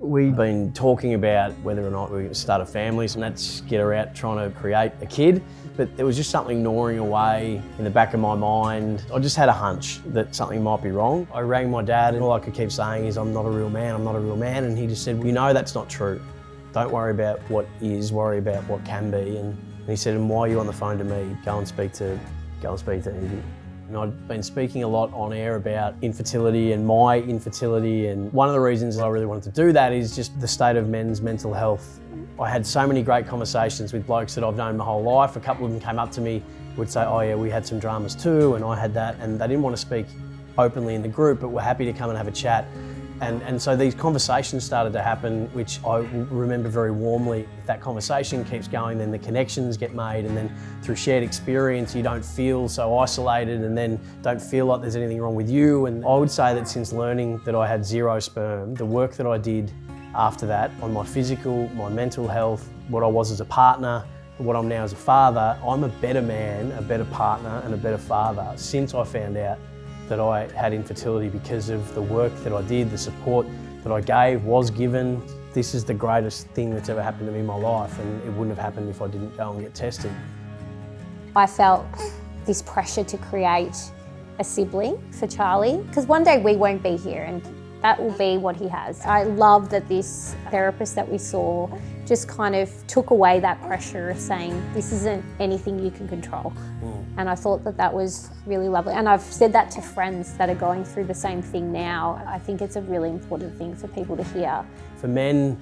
We've been talking about whether or not we're going to start a family, and let's get her out trying to create a kid. But there was just something gnawing away in the back of my mind. I just had a hunch that something might be wrong. I rang my dad and all I could keep saying is, I'm not a real man, I'm not a real man. And he just said, well, you know that's not true. Don't worry about what is, worry about what can be. And he said, and why are you on the phone to me? Go and speak to Evie. And I'd been speaking a lot on air about infertility and my infertility, and one of the reasons I really wanted to do that is just the state of men's mental health. I had so many great conversations with blokes that I've known my whole life. A couple of them came up to me, would say, oh yeah, we had some dramas too, and I had that, and they didn't want to speak openly in the group, but were happy to come and have a chat. And so these conversations started to happen, which I remember very warmly. If that conversation keeps going, then the connections get made, and then through shared experience, you don't feel so isolated and then don't feel like there's anything wrong with you. And I would say that since learning that I had zero sperm, the work that I did after that on my physical, my mental health, what I was as a partner, what I'm now as a father, I'm a better man, a better partner, and a better father since I found out that I had infertility, because of the work that I did, the support that I gave, was given. This is the greatest thing that's ever happened to me in my life, and it wouldn't have happened if I didn't go and get tested. I felt this pressure to create a sibling for Charlie, because one day we won't be here and that will be what he has. I love that this therapist that we saw just kind of took away that pressure of saying, this isn't anything you can control. And I thought that that was really lovely. And I've said that to friends that are going through the same thing now. I think it's a really important thing for people to hear. For men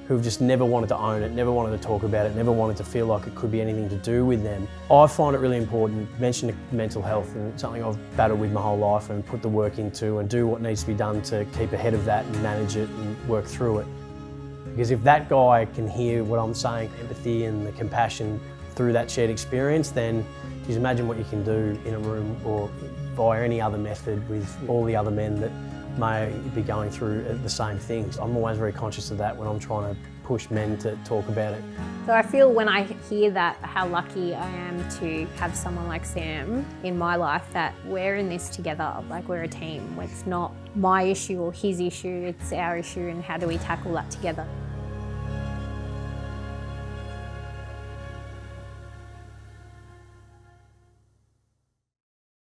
who've just never wanted to own it, never wanted to talk about it, never wanted to feel like it could be anything to do with them, I find it really important to mention mental health, and something I've battled with my whole life and put the work into and do what needs to be done to keep ahead of that and manage it and work through it. Because if that guy can hear what I'm saying, empathy and the compassion through that shared experience, then just imagine what you can do in a room or via any other method with all the other men that may be going through the same things. I'm always very conscious of that when I'm trying to push men to talk about it. So I feel when I hear that, how lucky I am to have someone like Sam in my life, that we're in this together, like we're a team. It's not my issue or his issue, it's our issue, and how do we tackle that together?